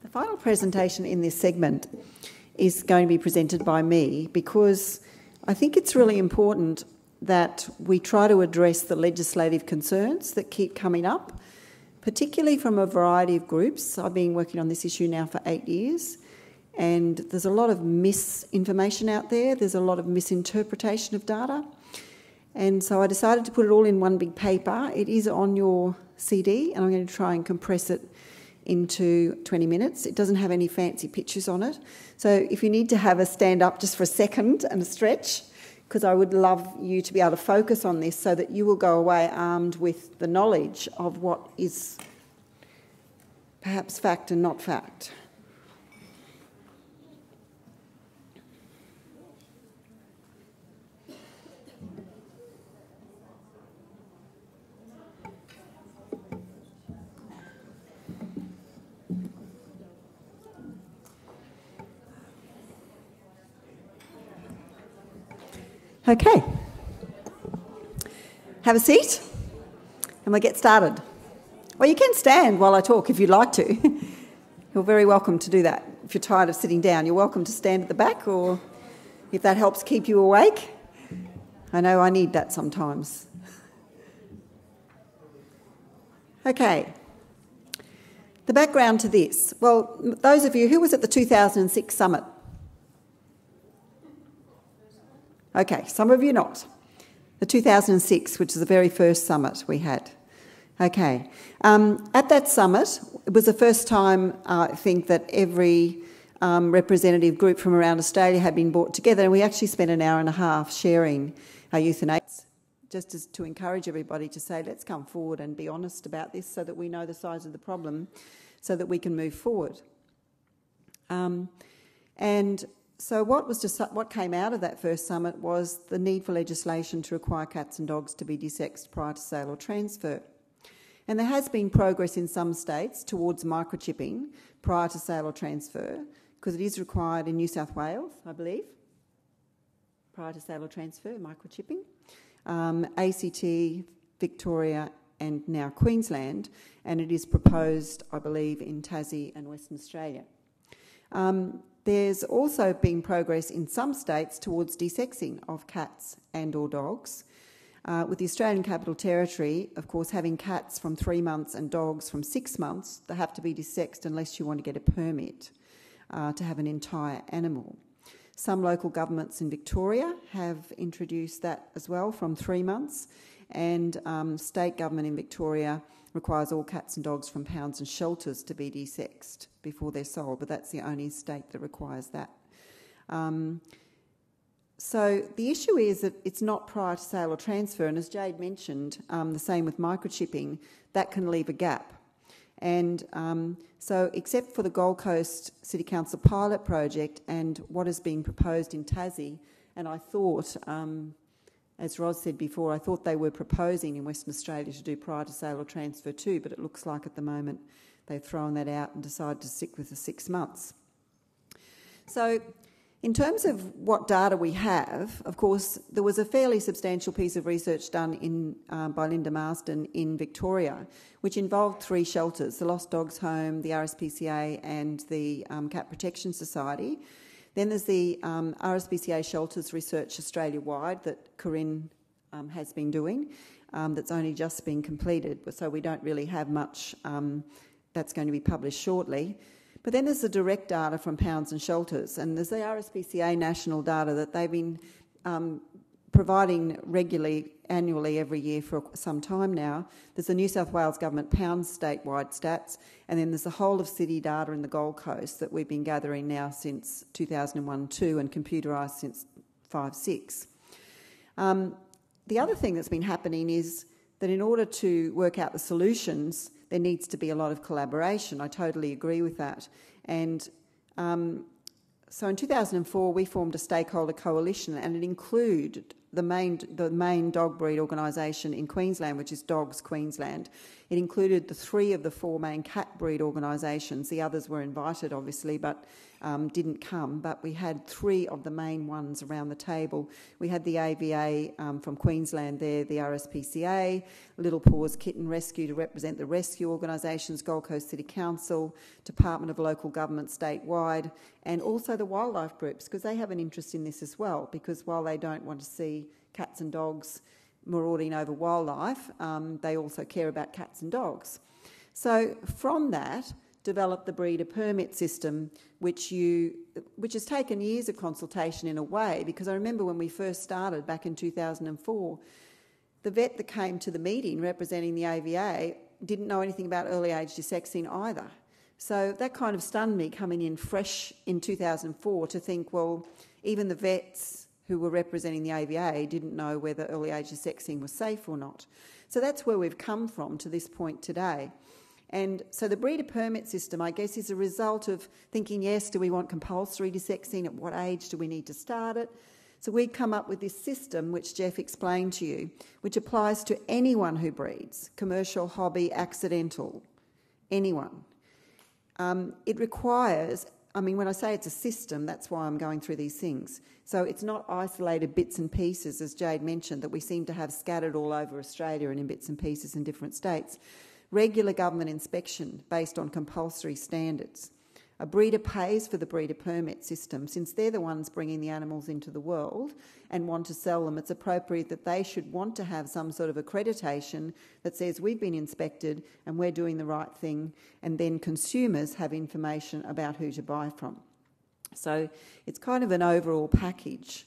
The final presentation in this segment is going to be presented by me because I think it's really important that we try to address the legislative concerns that keep coming up, particularly from a variety of groups. I've been working on this issue now for 8 years, and there's a lot of misinformation out there. There's a lot of misinterpretation of data. And so I decided to put it all in one big paper. It is on your CD, and I'm going to try and compress it into 20 minutes. It doesn't have any fancy pictures on it. So if you need to have a stand up just for a second and a stretch, because I would love you to be able to focus on this so that you will go away armed with the knowledge of what is perhaps fact and not fact. Okay, have a seat and we'll get started. Well, you can stand while I talk if you'd like to. You're very welcome to do that. If you're tired of sitting down, you're welcome to stand at the back, or if that helps keep you awake. I know I need that sometimes. Okay, the background to this. Well, those of you, who was at the 2006 summit? Okay, some of you not. The 2006, which is the very first summit we had. Okay, at that summit, it was the first time, I think, that every representative group from around Australia had been brought together, and we actually spent an hour and a half sharing our euthanasia, just as to encourage everybody to say, let's come forward and be honest about this so that we know the size of the problem, so that we can move forward. So what came out of that first summit was the need for legislation to require cats and dogs to be desexed prior to sale or transfer. And there has been progress in some states towards microchipping prior to sale or transfer, because it is required in New South Wales, I believe, prior to sale or transfer, microchipping, ACT, Victoria and now Queensland, and it is proposed, I believe, in Tassie and Western Australia. There's also been progress in some states towards desexing of cats and or dogs, with the Australian Capital Territory, of course, having cats from 3 months and dogs from 6 months. They have to be desexed unless you want to get a permit to have an entire animal. Some local governments in Victoria have introduced that as well from 3 months, and state government in Victoria requires all cats and dogs from pounds and shelters to be desexed before they're sold, but that's the only state that requires that. So the issue is that it's not prior to sale or transfer, and as Jade mentioned, the same with microchipping, that can leave a gap. And so except for the Gold Coast City Council pilot project and what is being proposed in Tassie, and I thought, as Ros said before, I thought they were proposing in Western Australia to do prior to sale or transfer too, but it looks like at the moment they've thrown that out and decided to stick with the 6 months. So in terms of what data we have, of course, there was a fairly substantial piece of research done by Linda Marsden in Victoria, which involved 3 shelters, the Lost Dogs Home, the RSPCA and the Cat Protection Society. Then there's the RSPCA Shelters Research Australia-wide that Corinne has been doing, that's only just been completed, so we don't really have much that's going to be published shortly. But then there's the direct data from pounds and shelters, and there's the RSPCA national data that they've been providing regularly, annually, every year for some time now. There's the New South Wales Government pounds statewide stats, and then there's the whole of city data in the Gold Coast that we've been gathering now since 2001-2 and computerised since 5-6. The other thing that's been happening is that in order to work out the solutions, there needs to be a lot of collaboration. I totally agree with that. And so in 2004, we formed a stakeholder coalition, and it included the main dog breed organisation in Queensland, which is Dogs Queensland. It included the 3 of the 4 main cat breed organisations. The others were invited, obviously, but didn't come. But we had 3 of the main ones around the table. We had the AVA from Queensland there, the RSPCA, Little Paws Kitten Rescue to represent the rescue organisations, Gold Coast City Council, Department of Local Government statewide, and also the wildlife groups, because they have an interest in this as well, because while they don't want to see cats and dogs marauding over wildlife, they also care about cats and dogs. So from that developed the breeder permit system, which has taken years of consultation in a way, because I remember when we first started back in 2004, the vet that came to the meeting representing the AVA didn't know anything about early age desexing either. So that kind of stunned me coming in fresh in 2004 to think, well, even the vets who were representing the AVA didn't know whether early age desexing was safe or not. So that's where we've come from to this point today. And so the breeder permit system, I guess, is a result of thinking, yes, do we want compulsory desexing? At what age do we need to start it? So we come up with this system, which Jeff explained to you, which applies to anyone who breeds, commercial, hobby, accidental, anyone. It requires, I mean, when I say it's a system, that's why I'm going through these things. So it's not isolated bits and pieces, as Jade mentioned, that we seem to have scattered all over Australia and in bits and pieces in different states. Regular government inspection based on compulsory standards. A breeder pays for the breeder permit system. Since they're the ones bringing the animals into the world and want to sell them, it's appropriate that they should want to have some sort of accreditation that says we've been inspected and we're doing the right thing, and then consumers have information about who to buy from. So it's kind of an overall package.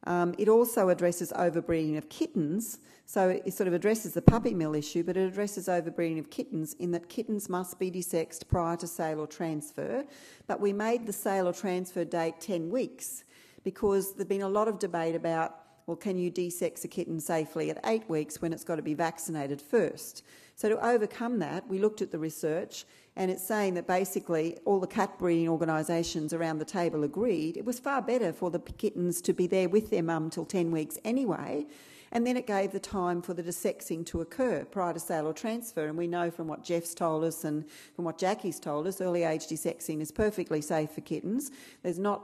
It also addresses overbreeding of kittens. So it sort of addresses the puppy mill issue, but it addresses overbreeding of kittens in that kittens must be desexed prior to sale or transfer. But we made the sale or transfer date 10 weeks because there'd been a lot of debate about, well, can you desex a kitten safely at 8 weeks when it's got to be vaccinated first? So to overcome that, we looked at the research, and it's saying that basically all the cat breeding organisations around the table agreed it was far better for the kittens to be there with their mum till 10 weeks anyway, and then it gave the time for the desexing to occur prior to sale or transfer. And we know from what Jeff's told us and from what Jackie's told us, early age desexing is perfectly safe for kittens. There's not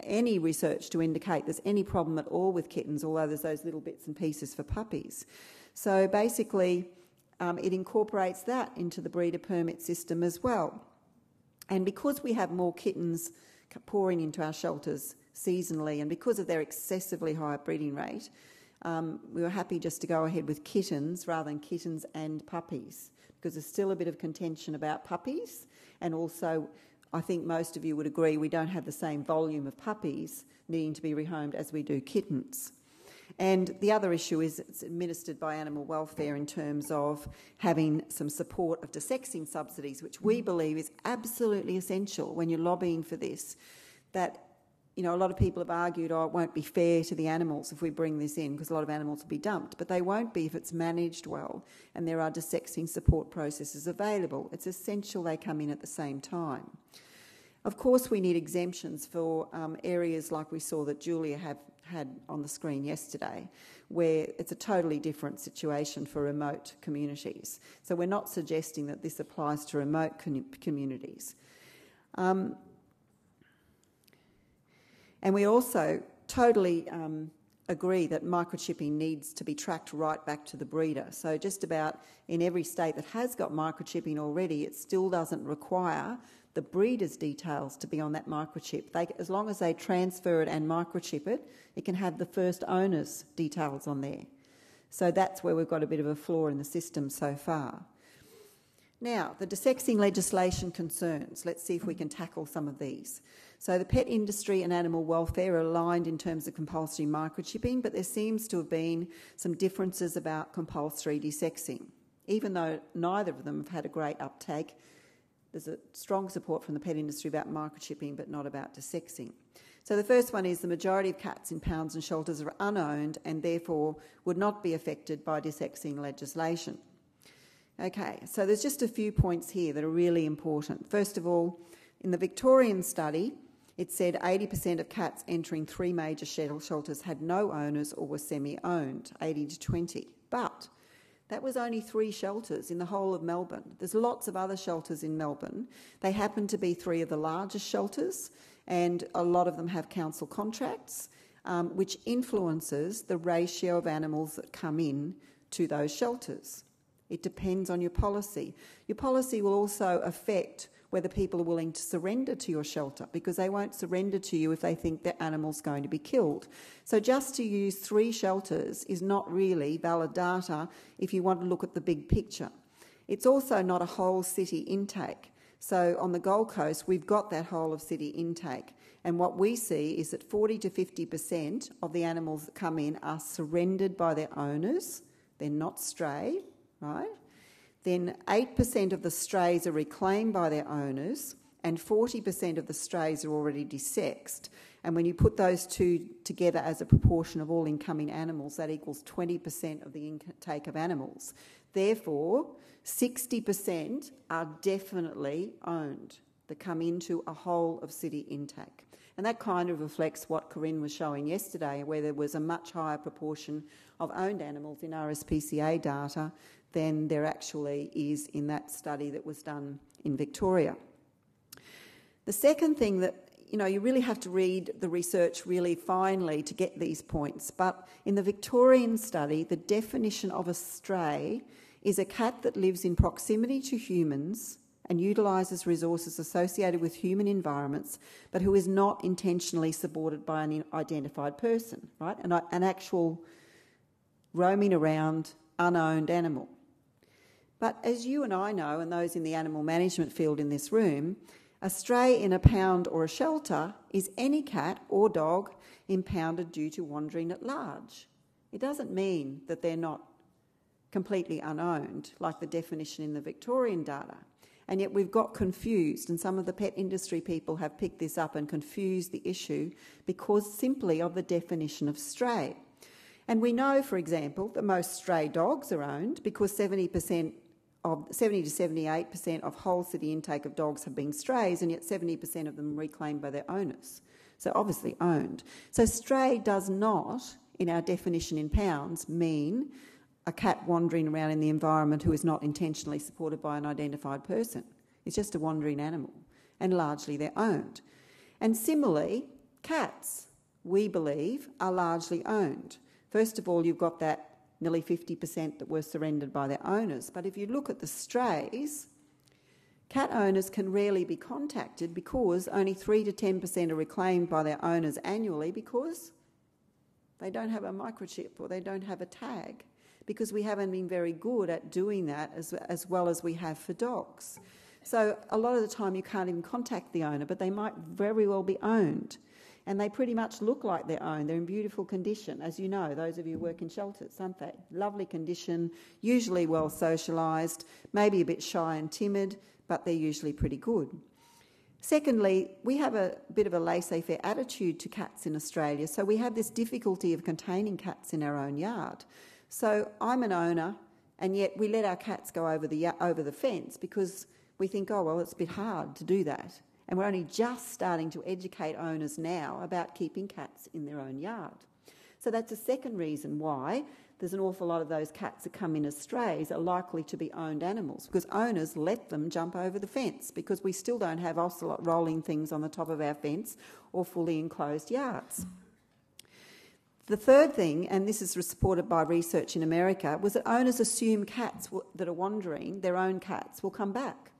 any research to indicate there's any problem at all with kittens, although there's those little bits and pieces for puppies. So basically, it incorporates that into the breeder permit system as well. And because we have more kittens pouring into our shelters seasonally, and because of their excessively high breeding rate, we were happy just to go ahead with kittens rather than kittens and puppies, because there's still a bit of contention about puppies, and also I think most of you would agree we don't have the same volume of puppies needing to be rehomed as we do kittens. And the other issue is it's administered by animal welfare in terms of having some support of desexing subsidies, which we believe is absolutely essential when you're lobbying for this. That, you know, a lot of people have argued, oh, it won't be fair to the animals if we bring this in because a lot of animals will be dumped, but they won't be if it's managed well and there are desexing support processes available. It's essential they come in at the same time. Of course, we need exemptions for areas like we saw that Julia had on the screen yesterday, where it's a totally different situation for remote communities. So we're not suggesting that this applies to remote communities. And we also totally agree that microchipping needs to be tracked right back to the breeder. So just about in every state that has got microchipping already, it still doesn't require the breeder's details to be on that microchip. As long as they transfer it and microchip it, it can have the first owner's details on there. So that's where we've got a bit of a flaw in the system so far. Now, the desexing legislation concerns. Let's see if we can tackle some of these. So the pet industry and animal welfare are aligned in terms of compulsory microchipping, but there seems to have been some differences about compulsory desexing. Even though neither of them have had a great uptake, there's a strong support from the pet industry about microchipping, but not about desexing. So the first one is the majority of cats in pounds and shelters are unowned and therefore would not be affected by desexing legislation. Okay, so there's just a few points here that are really important. First of all, in the Victorian study, it said 80% of cats entering 3 major shelters had no owners or were semi-owned, 80 to 20. But That was only 3 shelters in the whole of Melbourne. There's lots of other shelters in Melbourne. They happen to be 3 of the largest shelters, and a lot of them have council contracts, which influences the ratio of animals that come in to those shelters. It depends on your policy. Your policy will also affect whether people are willing to surrender to your shelter, because they won't surrender to you if they think their animal's going to be killed. So just to use 3 shelters is not really valid data if you want to look at the big picture. It's also not a whole city intake. So on the Gold Coast, we've got that whole of city intake. And what we see is that 40 to 50% of the animals that come in are surrendered by their owners. They're not stray, right? Then 8% of the strays are reclaimed by their owners, and 40% of the strays are already desexed. And when you put those two together as a proportion of all incoming animals, that equals 20% of the intake of animals. Therefore, 60% are definitely owned that come into a whole of city intake. And that kind of reflects what Corinne was showing yesterday, where there was a much higher proportion of owned animals in RSPCA data than there actually is in that study that was done in Victoria. The second thing that, you really have to read the research really finely to get these points, but in the Victorian study, the definition of a stray is a cat that lives in proximity to humans and utilises resources associated with human environments, but who is not intentionally supported by an identified person, right? An actual roaming around, unowned animal. But as you and I know, and those in the animal management field in this room, a stray in a pound or a shelter is any cat or dog impounded due to wandering at large. It doesn't mean that they're not completely unowned, like the definition in the Victorian data. And yet we've got confused, and some of the pet industry people have picked this up and confused the issue because simply of the definition of stray. And we know, for example, that most stray dogs are owned because 70 to 78% of whole city intake of dogs have been strays, and yet 70% of them reclaimed by their owners. So obviously owned. So stray does not, in our definition in pounds, mean a cat wandering around in the environment who is not intentionally supported by an identified person. It's just a wandering animal, and largely they're owned. And similarly, cats, we believe, are largely owned. First of all, you've got that nearly 50% that were surrendered by their owners. But if you look at the strays, cat owners can rarely be contacted because only 3 to 10% are reclaimed by their owners annually because they don't have a microchip or they don't have a tag, because we haven't been very good at doing that as well as we have for dogs. So a lot of the time you can't even contact the owner, but they might very well be owned. And they pretty much look like they're owned. They're in beautiful condition, as you know, those of you who work in shelters, aren't they? Lovely condition, usually well socialised, maybe a bit shy and timid, but they're usually pretty good. Secondly, we have a bit of a laissez-faire attitude to cats in Australia, so we have this difficulty of containing cats in our own yard. So I'm an owner, and yet we let our cats go over the fence because we think, oh, well, it's a bit hard to do that. And we're only just starting to educate owners now about keeping cats in their own yard. So that's a second reason why there's an awful lot of those cats that come in as strays are likely to be owned animals, because owners let them jump over the fence because we still don't have ocelot rolling things on the top of our fence or fully enclosed yards. The third thing, and this is supported by research in America, was that owners assume cats that are wandering, their own cats, will come back.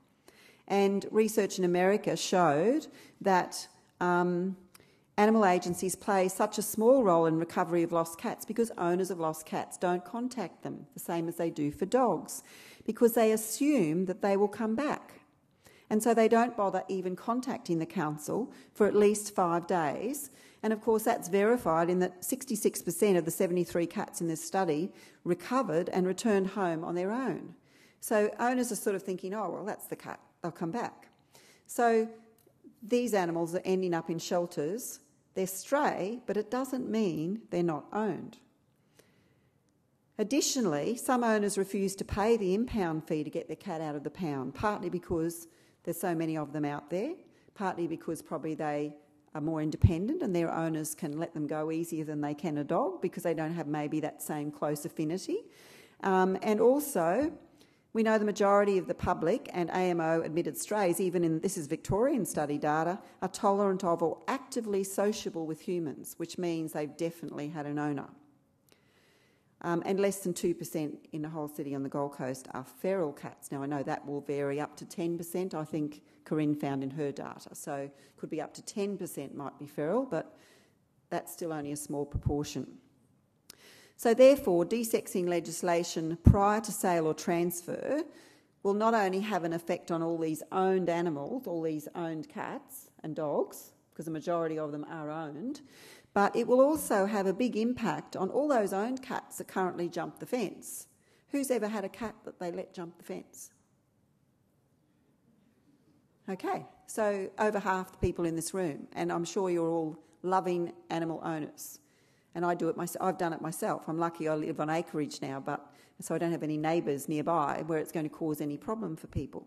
And research in America showed that animal agencies play such a small role in recovery of lost cats because owners of lost cats don't contact them, the same as they do for dogs, because they assume that they will come back. And so they don't bother even contacting the council for at least 5 days. And of course that's verified in that 66% of the 73 cats in this study recovered and returned home on their own. So owners are sort of thinking, oh, well, that's the cat, they'll come back. So these animals are ending up in shelters. They're stray, but it doesn't mean they're not owned. Additionally, some owners refuse to pay the impound fee to get their cat out of the pound, partly because there's so many of them out there, partly because probably they are more independent and their owners can let them go easier than they can a dog because they don't have maybe that same close affinity. And also, we know the majority of the public and AMO admitted strays, even in, this is Victorian study data, are tolerant of or actively sociable with humans, which means they've definitely had an owner. And less than 2% in the whole city on the Gold Coast are feral cats. Now, I know that will vary up to 10%, I think Corinne found in her data. So could be up to 10% might be feral, but that's still only a small proportion. So therefore, desexing legislation prior to sale or transfer will not only have an effect on all these owned animals, all these owned cats and dogs, because the majority of them are owned, but it will also have a big impact on all those owned cats that currently jump the fence. Who's ever had a cat that they let jump the fence? Okay, so over half the people in this room, and I'm sure you're all loving animal owners. And I do it myself. I've done it myself. I'm lucky I live on acreage now, but so I don't have any neighbours nearby where it's going to cause any problem for people.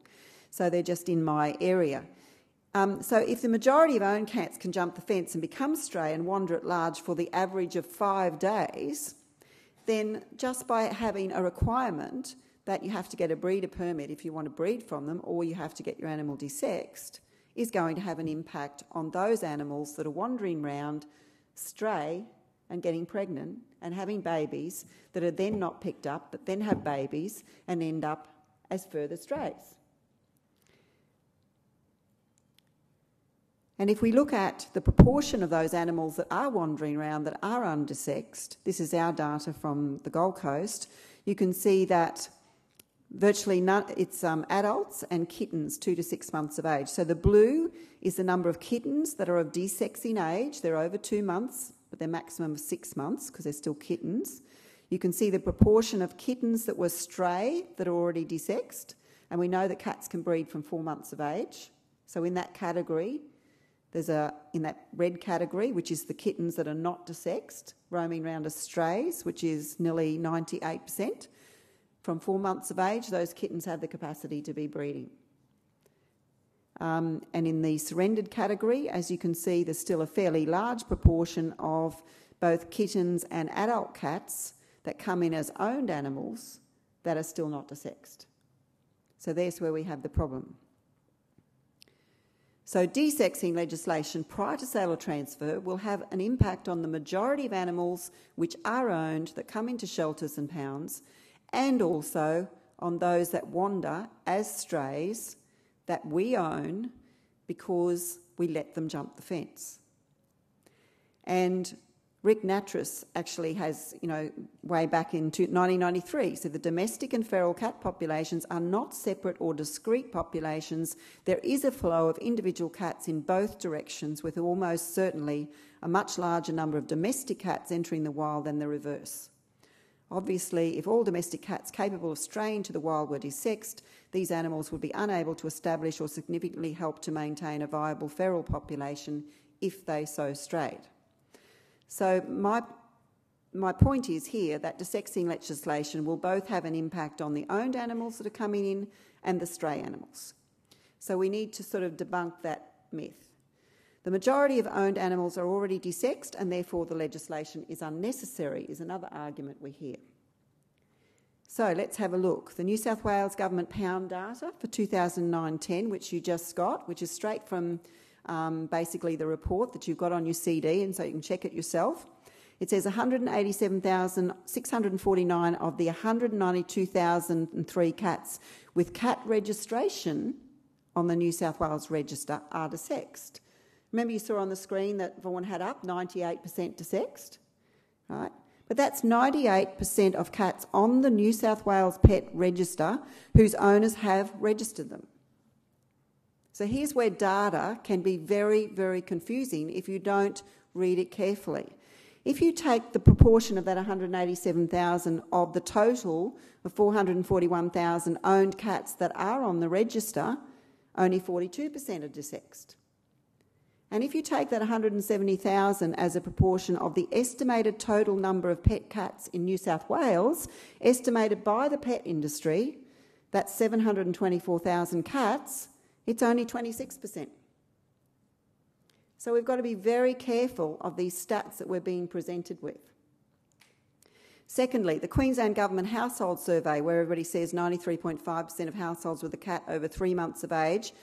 So they're just in my area. So if the majority of owned cats can jump the fence and become stray and wander at large for the average of 5 days, then just by having a requirement that you have to get a breeder permit if you want to breed from them, or you have to get your animal desexed, is going to have an impact on those animals that are wandering around stray and getting pregnant and having babies that are then not picked up, but then have babies and end up as further strays. And if we look at the proportion of those animals that are wandering around that are undesexed, this is our data from the Gold Coast, you can see that virtually none, it's adults and kittens 2 to 6 months of age. So the blue is the number of kittens that are of desexing age. They're over 2 months, but they're maximum of 6 months because they're still kittens. You can see the proportion of kittens that were stray that are already desexed, and we know that cats can breed from 4 months of age. So in that category, in that red category, which is the kittens that are not desexed, roaming around as strays, which is nearly 98%. From 4 months of age, those kittens have the capacity to be breeding. And in the surrendered category, as you can see, there's still a fairly large proportion of both kittens and adult cats that come in as owned animals that are still not desexed. So there's where we have the problem. So desexing legislation prior to sale or transfer will have an impact on the majority of animals which are owned that come into shelters and pounds, and also on those that wander as strays that we own because we let them jump the fence. And Rick Nattrass actually has, way back in 1993, said the domestic and feral cat populations are not separate or discrete populations. There is a flow of individual cats in both directions, with almost certainly a much larger number of domestic cats entering the wild than the reverse. Obviously, if all domestic cats capable of straying to the wild were desexed, these animals would be unable to establish or significantly help to maintain a viable feral population if they so strayed. So my point is here that desexing legislation will both have an impact on the owned animals that are coming in and the stray animals. So we need to sort of debunk that myth. The majority of owned animals are already desexed, and therefore the legislation is unnecessary, is another argument we hear. So let's have a look. The New South Wales Government pound data for 2009-10, which you just got, which is straight from basically the report that you've got on your CD, and so you can check it yourself. It says 187,649 of the 192,003 cats with cat registration on the New South Wales Register are desexed. Remember you saw on the screen that Vaughan had up 98% desexed, right? But that's 98% of cats on the New South Wales Pet Register whose owners have registered them. So here's where data can be very, very confusing if you don't read it carefully. If you take the proportion of that 187,000 of the total of 441,000 owned cats that are on the register, only 42% are desexed. And if you take that 170,000 as a proportion of the estimated total number of pet cats in New South Wales, estimated by the pet industry, that's 724,000 cats, it's only 26%. So we've got to be very careful of these stats that we're being presented with. Secondly, the Queensland Government Household Survey, where everybody says 93.5% of households with a cat over 3 months of age,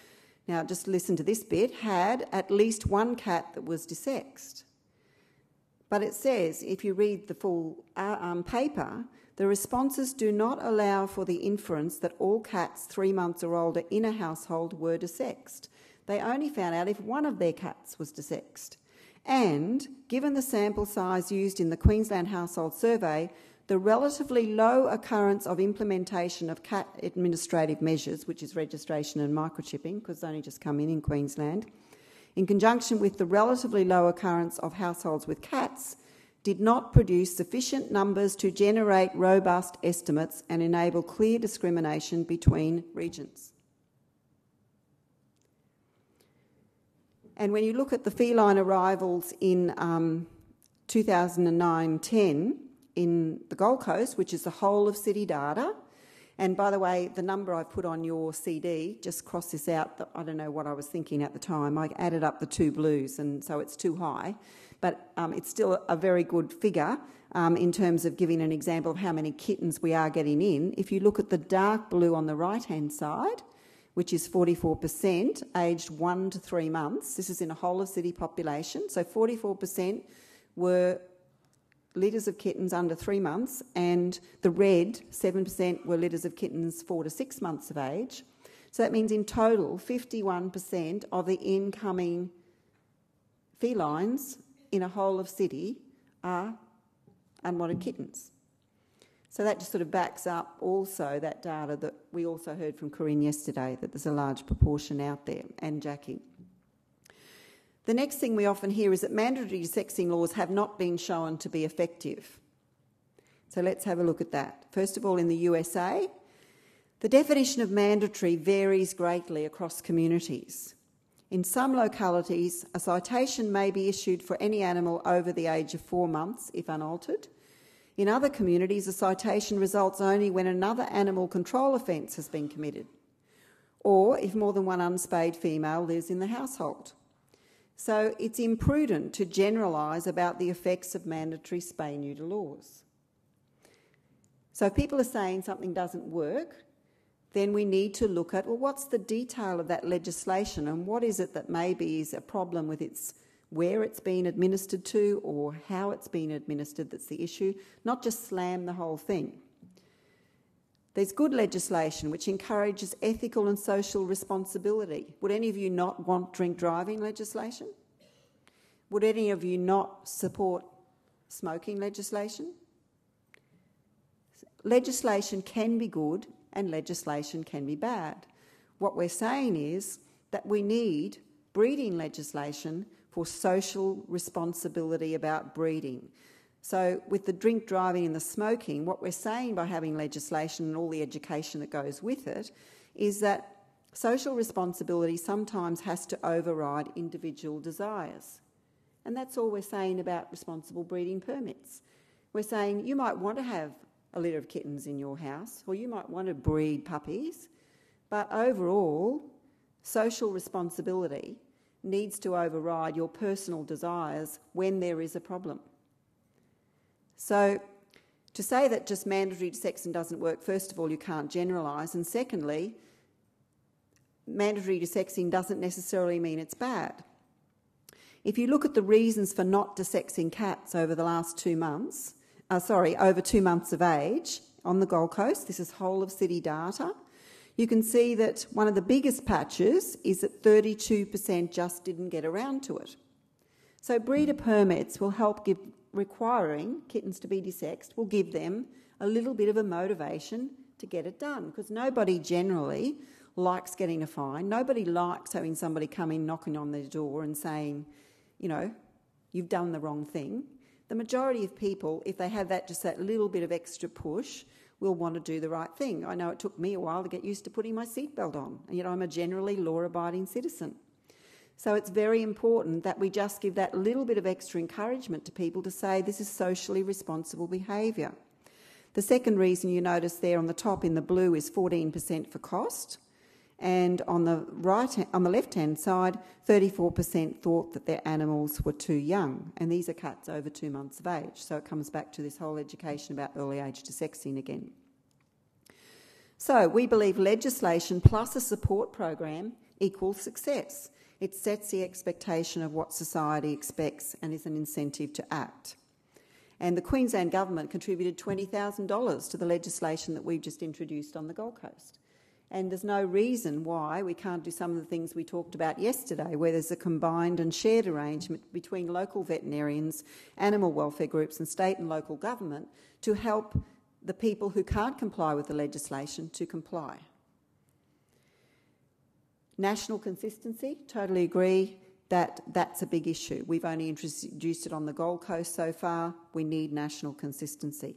now just listen to this bit, had at least one cat that was desexed. But it says, if you read the full paper, the responses do not allow for the inference that all cats 3 months or older in a household were desexed. They only found out if one of their cats was desexed. And, given the sample size used in the Queensland Household Survey, the relatively low occurrence of implementation of cat administrative measures, which is registration and microchipping, because it's only just come in Queensland, in conjunction with the relatively low occurrence of households with cats, did not produce sufficient numbers to generate robust estimates and enable clear discrimination between regions. And when you look at the feline arrivals in 2009-10 in the Gold Coast, which is the whole of city data, and by the way, the number I've put on your CD, just cross this out, I don't know what I was thinking at the time. I added up the two blues, and so it's too high. But it's still a very good figure in terms of giving an example of how many kittens we are getting in. If you look at the dark blue on the right-hand side, which is 44%, aged 1 to 3 months. This is in a whole of city population. So 44% were litters of kittens under 3 months, and the red, 7%, were litters of kittens 4 to 6 months of age. So that means in total, 51% of the incoming felines in a whole of city are unwanted kittens. So that just sort of backs up also that data that we also heard from Corinne yesterday, that there's a large proportion out there, and Jackie. The next thing we often hear is that mandatory desexing laws have not been shown to be effective. So let's have a look at that. First of all, in the USA, the definition of mandatory varies greatly across communities. In some localities, a citation may be issued for any animal over the age of 4 months, if unaltered. In other communities, a citation results only when another animal control offence has been committed, or if more than one unspayed female lives in the household. So it's imprudent to generalise about the effects of mandatory spay-neuter laws. So if people are saying something doesn't work, then we need to look at, well, what's the detail of that legislation, and what is it that maybe is a problem with where it's been administered to or how it's been administered that's the issue, not just slam the whole thing. There's good legislation which encourages ethical and social responsibility. Would any of you not want drink driving legislation? Would any of you not support smoking legislation? Legislation can be good and legislation can be bad. What we're saying is that we need breeding legislation for social responsibility about breeding. So with the drink driving and the smoking, what we're saying by having legislation and all the education that goes with it is that social responsibility sometimes has to override individual desires. And that's all we're saying about responsible breeding permits. We're saying you might want to have a litter of kittens in your house, or you might want to breed puppies, but overall, social responsibility needs to override your personal desires when there is a problem. So to say that just mandatory desexing doesn't work, first of all, you can't generalise, and secondly, mandatory desexing doesn't necessarily mean it's bad. If you look at the reasons for not desexing cats over the last 2 months, over 2 months of age on the Gold Coast, this is whole of city data, you can see that one of the biggest patches is that 32% just didn't get around to it. So breeder permits will help requiring kittens to be desexed will give them a little bit of a motivation to get it done, because nobody generally likes getting a fine. Nobody likes having somebody come in knocking on their door and saying, you know, you've done the wrong thing. The majority of people, if they have that little bit of extra push, will want to do the right thing. I know it took me a while to get used to putting my seatbelt on, and yet I'm a generally law-abiding citizen. So it's very important that we just give that little bit of extra encouragement to people to say this is socially responsible behaviour. The second reason you notice there on the top in the blue is 14% for cost, and on the left-hand side, 34% thought that their animals were too young, and these are cats over 2 months of age. So it comes back to this whole education about early age desexing again. So we believe legislation plus a support program equals success. It sets the expectation of what society expects and is an incentive to act. And the Queensland Government contributed $20,000 to the legislation that we've just introduced on the Gold Coast. And there's no reason why we can't do some of the things we talked about yesterday, where there's a combined and shared arrangement between local veterinarians, animal welfare groups and state and local government to help the people who can't comply with the legislation to comply. National consistency, totally agree that that's a big issue. We've only introduced it on the Gold Coast so far. We need national consistency.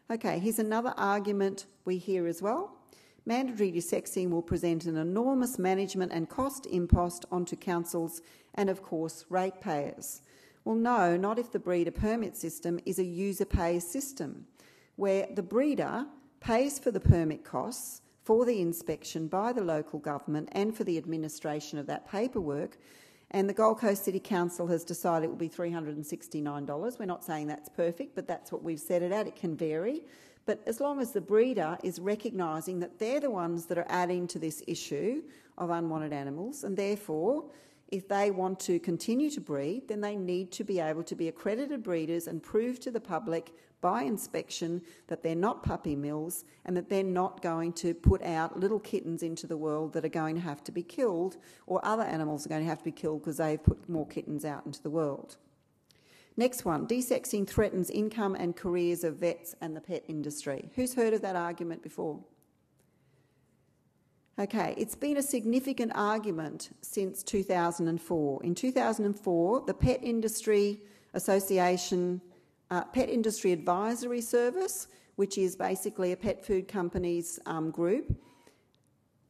Okay, here's another argument we hear as well. Mandatory desexing will present an enormous management and cost impost onto councils and, of course, ratepayers. Well, no, not if the breeder permit system is a user pays system, where the breeder pays for the permit costs, for the inspection by the local government and for the administration of that paperwork. And the Gold Coast City Council has decided it will be $369. We're not saying that's perfect, but that's what we've set it at. It can vary. But as long as the breeder is recognising that they're the ones that are adding to this issue of unwanted animals, and therefore, if they want to continue to breed, then they need to be able to be accredited breeders and prove to the public by inspection that they're not puppy mills and that they're not going to put out little kittens into the world that are going to have to be killed, or other animals are going to have to be killed because they've put more kittens out into the world. Next one, desexing threatens income and careers of vets and the pet industry. Who's heard of that argument before? Okay, it's been a significant argument since 2004. In 2004, the Pet Industry Association, Pet Industry Advisory Service, which is basically a pet food company's group,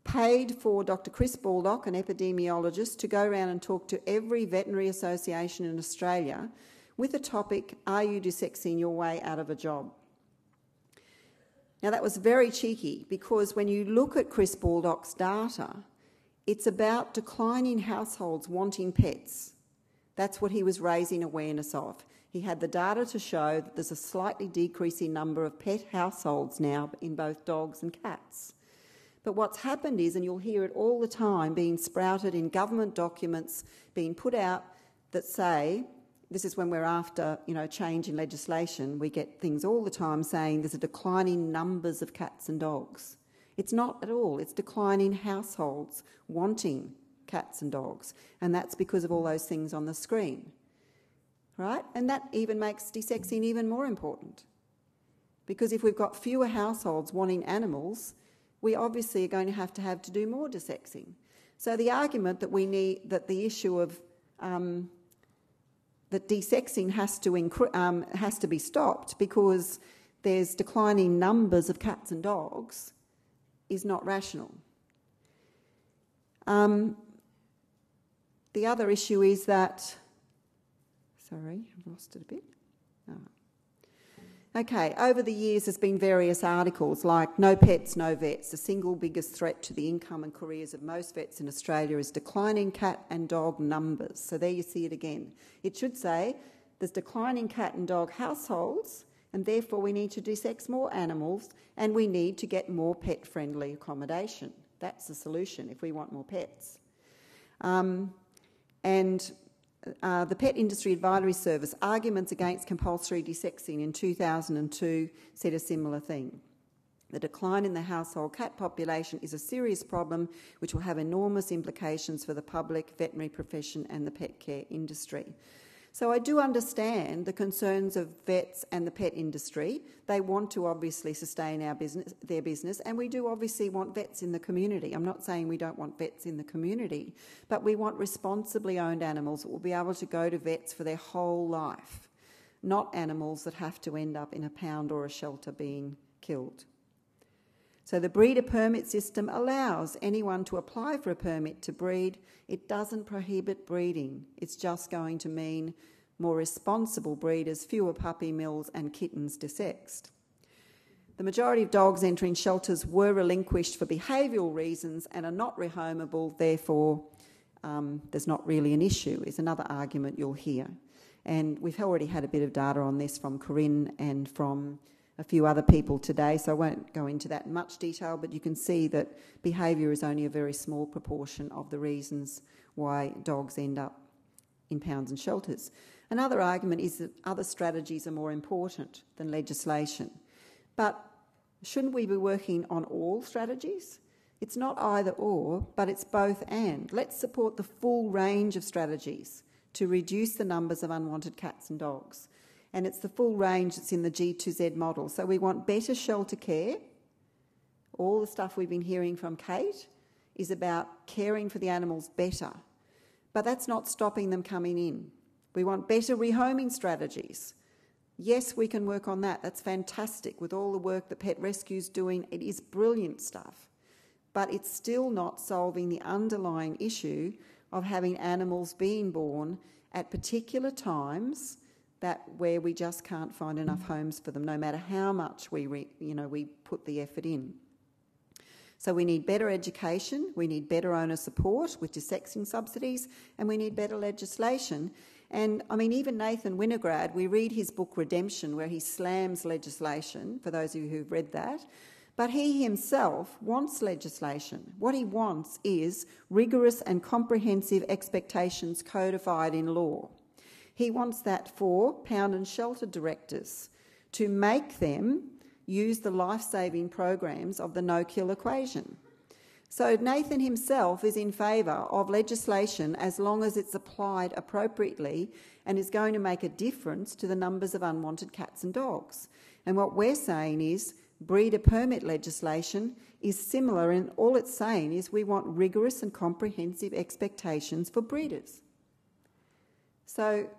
paid for Dr. Chris Baldock, an epidemiologist, to go around and talk to every veterinary association in Australia with the topic, are you desexing your way out of a job? Now that was very cheeky, because when you look at Chris Baldock's data, it's about declining households wanting pets. That's what he was raising awareness of. He had the data to show that there's a slightly decreasing number of pet households now in both dogs and cats. But what's happened is, and you'll hear it all the time being sprouted in government documents being put out that say, this is when we're after, change in legislation, we get things all the time saying there's a declining numbers of cats and dogs. It's not at all. It's declining households wanting cats and dogs, and that's because of all those things on the screen, right? And that even makes desexing even more important, because if we've got fewer households wanting animals, we obviously are going to have to do more desexing. So the argument that we need, that the issue of that desexing has to be stopped because there's declining numbers of cats and dogs is not rational. The other issue is that... Sorry, I've lost it a bit. Okay, over the years there's been various articles like no pets, no vets. The single biggest threat to the income and careers of most vets in Australia is declining cat and dog numbers. So there you see it again. It should say there's declining cat and dog households, and therefore we need to desex more animals and we need to get more pet-friendly accommodation. That's the solution if we want more pets. The Pet Industry Advisory Service, arguments against compulsory desexing in 2002, said a similar thing. The decline in the household cat population is a serious problem which will have enormous implications for the public, veterinary profession and the pet care industry. So I do understand the concerns of vets and the pet industry. They want to obviously sustain their business, and we do obviously want vets in the community. I'm not saying we don't want vets in the community, but we want responsibly owned animals that will be able to go to vets for their whole life, not animals that have to end up in a pound or a shelter being killed. So the breeder permit system allows anyone to apply for a permit to breed. It doesn't prohibit breeding. It's just going to mean more responsible breeders, fewer puppy mills and kittens desexed. The majority of dogs entering shelters were relinquished for behavioural reasons and are not rehomable, therefore there's not really an issue, is another argument you'll hear. And we've already had a bit of data on this from Corinne and from a few other people today, so I won't go into that in much detail, but you can see that behaviour is only a very small proportion of the reasons why dogs end up in pounds and shelters. Another argument is that other strategies are more important than legislation. But shouldn't we be working on all strategies? It's not either or, but it's both and. Let's support the full range of strategies to reduce the numbers of unwanted cats and dogs. And it's the full range that's in the G2Z model. So we want better shelter care. All the stuff we've been hearing from Kate is about caring for the animals better. But that's not stopping them coming in. We want better rehoming strategies. Yes, we can work on that. That's fantastic. With all the work that Pet Rescue's doing, it is brilliant stuff. But it's still not solving the underlying issue of having animals being born at particular times where we just can't find enough homes for them, no matter how much we put the effort in. So we need better education, we need better owner support with desexing subsidies, and we need better legislation. And I mean, even Nathan Winograd, we read his book Redemption, where he slams legislation, for those of you who've read that, but he himself wants legislation. What he wants is rigorous and comprehensive expectations codified in law. He wants that for pound and shelter directors to make them use the life-saving programs of the no-kill equation. So Nathan himself is in favour of legislation as long as it's applied appropriately and is going to make a difference to the numbers of unwanted cats and dogs. And what we're saying is breeder permit legislation is similar, and all it's saying is we want rigorous and comprehensive expectations for breeders. So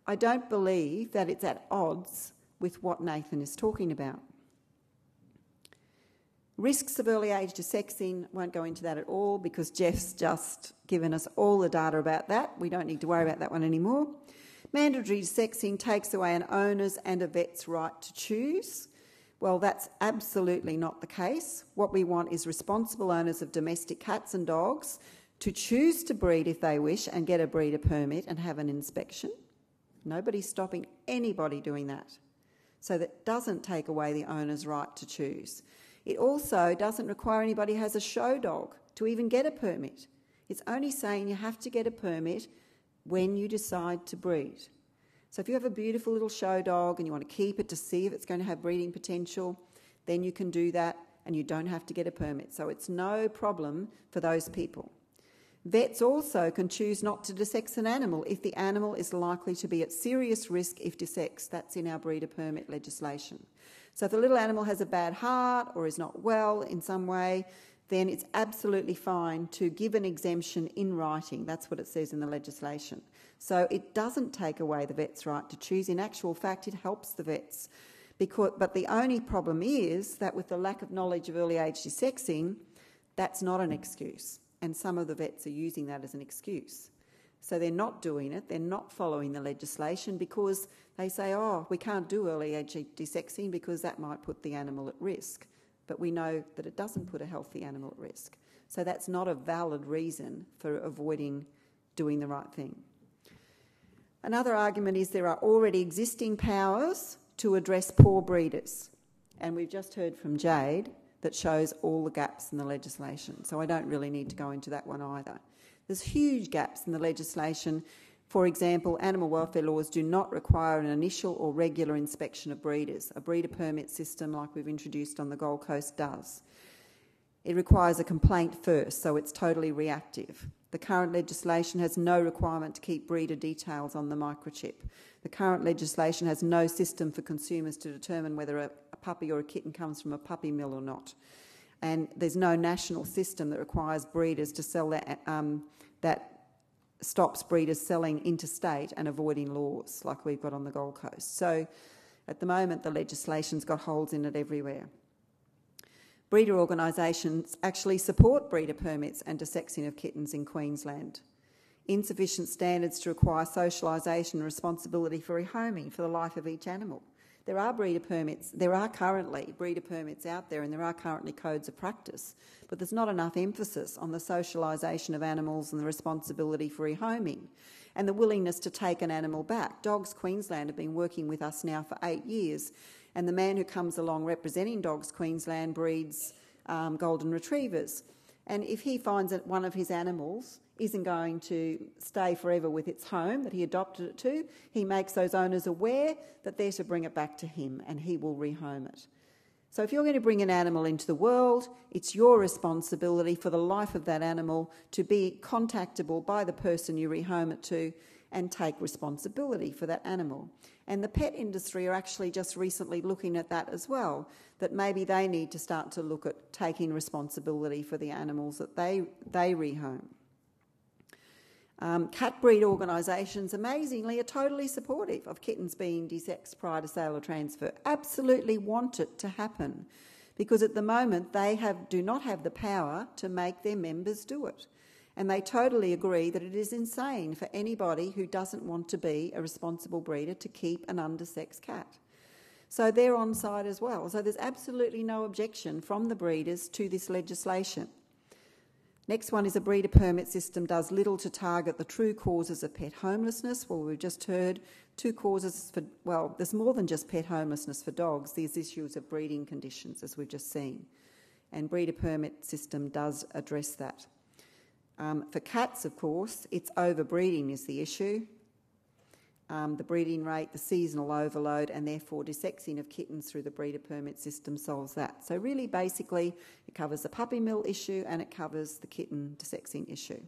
I don't believe that it's at odds with what Nathan is talking about. Risks of early age desexing, won't go into that at all because Jeff's just given us all the data about that. We don't need to worry about that one anymore. Mandatory desexing takes away an owner's and a vet's right to choose. Well, that's absolutely not the case. What we want is responsible owners of domestic cats and dogs to choose to breed if they wish and get a breeder permit and have an inspection. Nobody's stopping anybody doing that. So that doesn't take away the owner's right to choose. It also doesn't require anybody who has a show dog to even get a permit. It's only saying you have to get a permit when you decide to breed. So if you have a beautiful little show dog and you want to keep it to see if it's going to have breeding potential, then you can do that and you don't have to get a permit. So it's no problem for those people. Vets also can choose not to desex an animal if the animal is likely to be at serious risk if desexed. That's in our breeder permit legislation. So if the little animal has a bad heart or is not well in some way, then it's absolutely fine to give an exemption in writing. That's what it says in the legislation. So it doesn't take away the vet's right to choose. In actual fact, it helps the vets. But the only problem is that with the lack of knowledge of early age desexing, that's not an excuse. And some of the vets are using that as an excuse. So they're not doing it, they're not following the legislation because they say, oh, we can't do early age desexing because that might put the animal at risk. But we know that it doesn't put a healthy animal at risk. So that's not a valid reason for avoiding doing the right thing. Another argument is there are already existing powers to address poor breeders. And we've just heard from Jade that shows all the gaps in the legislation. So I don't really need to go into that one either. There's huge gaps in the legislation. For example, animal welfare laws do not require an initial or regular inspection of breeders. A breeder permit system like we've introduced on the Gold Coast does. It requires a complaint first, so it's totally reactive. The current legislation has no requirement to keep breeder details on the microchip. The current legislation has no system for consumers to determine whether a puppy or a kitten comes from a puppy mill or not. And there's no national system that requires breeders to sell that stops breeders selling interstate and avoiding laws like we've got on the Gold Coast. So at the moment, the legislation's got holes in it everywhere. Breeder organisations actually support breeder permits and desexing of kittens in Queensland. Insufficient standards to require socialisation and responsibility for rehoming for the life of each animal. There are breeder permits. There are currently breeder permits out there, and there are currently codes of practice, but there's not enough emphasis on the socialisation of animals and the responsibility for rehoming and the willingness to take an animal back. Dogs Queensland have been working with us now for 8 years, and the man who comes along representing Dogs Queensland breeds golden retrievers. And if he finds that one of his animals isn't going to stay forever with its home that he adopted it to, he makes those owners aware that they're to bring it back to him, and he will rehome it. So if you're going to bring an animal into the world, it's your responsibility for the life of that animal to be contactable by the person you rehome it to and take responsibility for that animal. And the pet industry are actually just recently looking at that as well, that maybe they need to start to look at taking responsibility for the animals that they rehome. Cat breed organisations, amazingly, are totally supportive of kittens being desexed prior to sale or transfer. Absolutely want it to happen, because at the moment they do not have the power to make their members do it. And they totally agree that it is insane for anybody who doesn't want to be a responsible breeder to keep an undersexed cat. So they're on side as well. So there's absolutely no objection from the breeders to this legislation. Next one is a breeder permit system does little to target the true causes of pet homelessness. Well, we've just heard two causes for, well, there's more than just pet homelessness for dogs. There's issues of breeding conditions, as we've just seen. And breeder permit system does address that. For cats, of course, it's overbreeding is the issue. The breeding rate, the seasonal overload, and therefore desexing of kittens through the breeder permit system solves that. So really, basically, it covers the puppy mill issue and it covers the kitten desexing issue.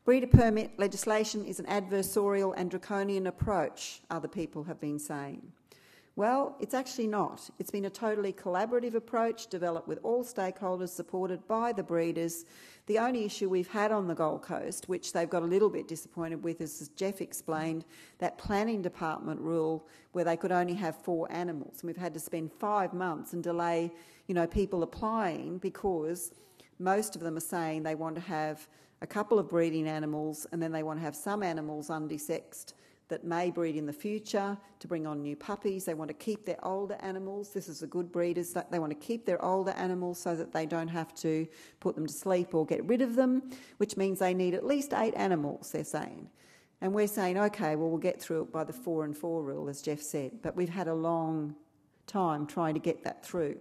Breeder permit legislation is an adversarial and draconian approach, other people have been saying. Well, it's actually not. It's been a totally collaborative approach developed with all stakeholders, supported by the breeders. The only issue we've had on the Gold Coast, which they've got a little bit disappointed with, is, as Jeff explained, that planning department rule where they could only have 4 animals. And we've had to spend 5 months and delay, people applying, because most of them are saying they want to have a couple of breeding animals and then they want to have some animals undesexed that may breed in the future to bring on new puppies. They want to keep their older animals. This is the good breeders. They want to keep their older animals so that they don't have to put them to sleep or get rid of them, which means they need at least 8 animals, they're saying. And we're saying, OK, well, we'll get through it by the 4 and 4 rule, as Jeff said. But we've had a long time trying to get that through.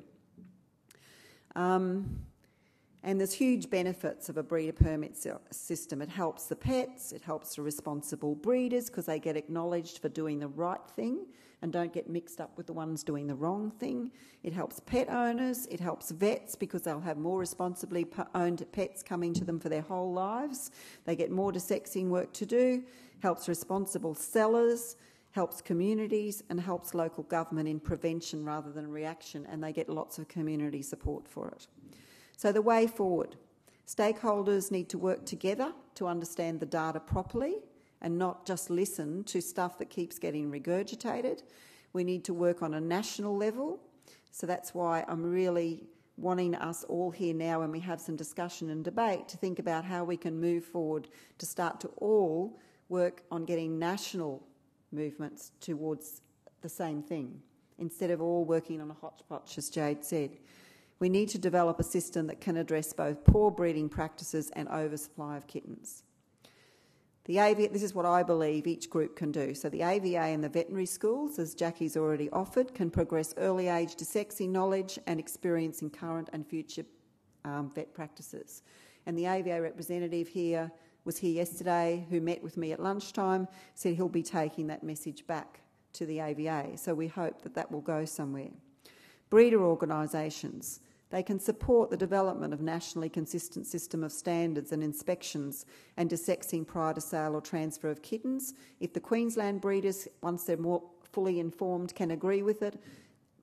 And there's huge benefits of a breeder permit system. It helps the pets, it helps the responsible breeders because they get acknowledged for doing the right thing and don't get mixed up with the ones doing the wrong thing. It helps pet owners, it helps vets because they'll have more responsibly owned pets coming to them for their whole lives. They get more desexing work to do, helps responsible sellers, helps communities and helps local government in prevention rather than reaction, and they get lots of community support for it. So the way forward, stakeholders need to work together to understand the data properly and not just listen to stuff that keeps getting regurgitated. We need to work on a national level. So that's why I'm really wanting us all here now, when we have some discussion and debate, to think about how we can move forward to start to all work on getting national movements towards the same thing, instead of all working on a hodgepodge, as Jade said. We need to develop a system that can address both poor breeding practices and oversupply of kittens. This is what I believe each group can do. So the AVA and the veterinary schools, as Jackie's already offered, can progress early age desexing knowledge and experience in current and future vet practices. And the AVA representative here was here yesterday, who met with me at lunchtime, said he'll be taking that message back to the AVA. So we hope that that will go somewhere. Breeder organisations, they can support the development of nationally consistent system of standards and inspections and desexing prior to sale or transfer of kittens. If the Queensland breeders, once they're more fully informed, can agree with it,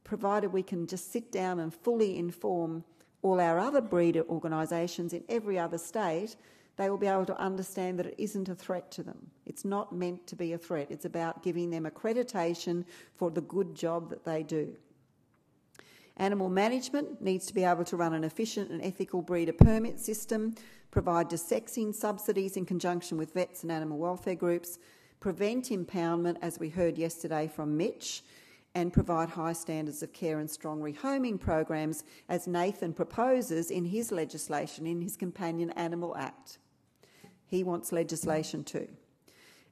provided we can just sit down and fully inform all our other breeder organisations in every other state, they will be able to understand that it isn't a threat to them. It's not meant to be a threat. It's about giving them accreditation for the good job that they do. Animal management needs to be able to run an efficient and ethical breeder permit system, provide desexing subsidies in conjunction with vets and animal welfare groups, prevent impoundment, as we heard yesterday from Mitch, and provide high standards of care and strong rehoming programs, as Nathan proposes in his legislation, in his Companion Animal Act. He wants legislation too.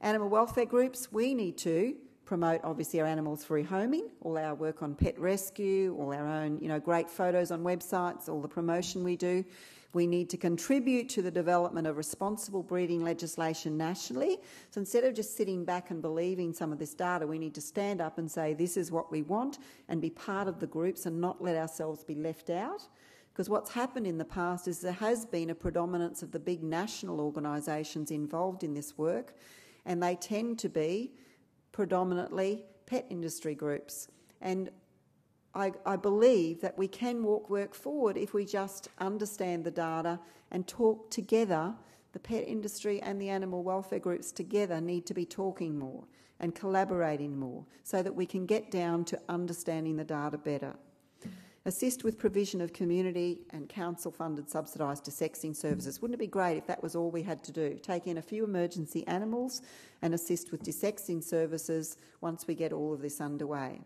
Animal welfare groups, we need to promote obviously our animals for rehoming, all our work on pet rescue, all our own great photos on websites, all the promotion we do. We need to contribute to the development of responsible breeding legislation nationally. So instead of just sitting back and believing some of this data, we need to stand up and say this is what we want and be part of the groups and not let ourselves be left out. Because what's happened in the past is there has been a predominance of the big national organisations involved in this work, and they tend to be predominantly pet industry groups. And I believe that we can work forward if we just understand the data and talk together. The pet industry and the animal welfare groups together need to be talking more and collaborating more so that we can get down to understanding the data better. Assist with provision of community and council-funded subsidised desexing services. Wouldn't it be great if that was all we had to do? Take in a few emergency animals and assist with desexing services once we get all of this underway.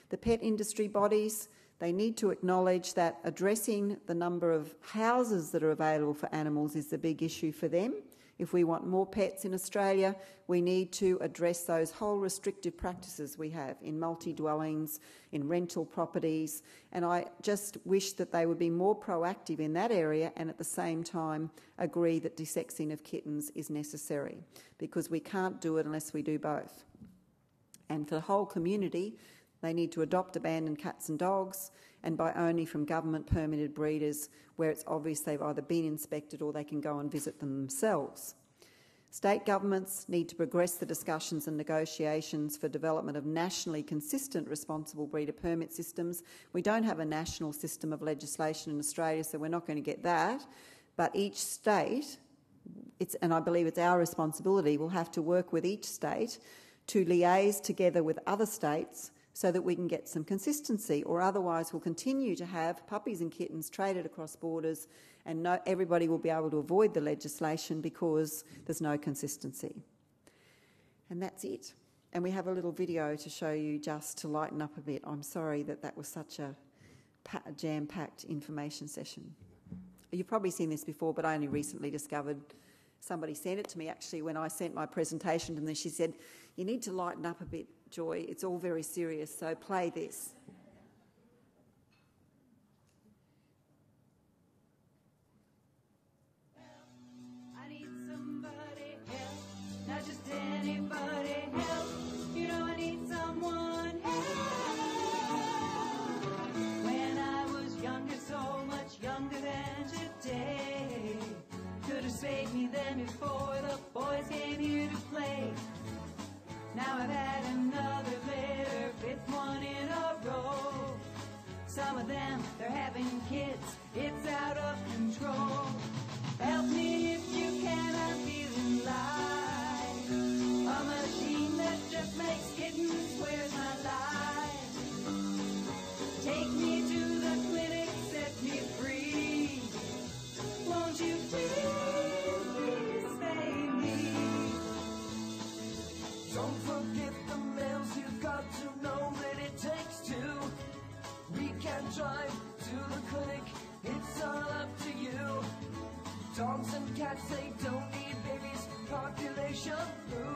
The pet industry bodies, they need to acknowledge that addressing the number of houses that are available for animals is the big issue for them. If we want more pets in Australia, we need to address those whole restrictive practices we have in multi-dwellings, in rental properties, and I just wish that they would be more proactive in that area and at the same time agree that desexing of kittens is necessary, because we can't do it unless we do both. And for the whole community, they need to adopt abandoned cats and dogs, and buy only from government permitted breeders where it's obvious they've either been inspected or they can go and visit them themselves. State governments need to progress the discussions and negotiations for development of nationally consistent responsible breeder permit systems. We don't have a national system of legislation in Australia, so we're not going to get that. But each state, and I believe it's our responsibility, will have to work with each state to liaise together with other states so that we can get some consistency, or otherwise we'll continue to have puppies and kittens traded across borders and everybody will be able to avoid the legislation because there's no consistency. And that's it. And we have a little video to show you just to lighten up a bit. I'm sorry that was such a jam-packed information session. You've probably seen this before, but I only recently discovered, somebody sent it to me actually when I sent my presentation, and then she said, you need to lighten up a bit, Joy, it's all very serious, so play this. I need somebody help, not just anybody help. You know I need someone help. When I was younger, so much younger than today, could have saved me then before the boys came here to play. Now I've had another litter, fifth one in a row. Some of them, they're having kids, it's out of control. Help me if you can, I'm feeling like a machine that just makes kittens, where's my life? Take me to the clinic, set me free. Won't you please save me? Don't forget the males, you've got to know that it takes two. We can't drive to the clinic, it's all up to you. Dogs and cats, they don't need babies, population boom.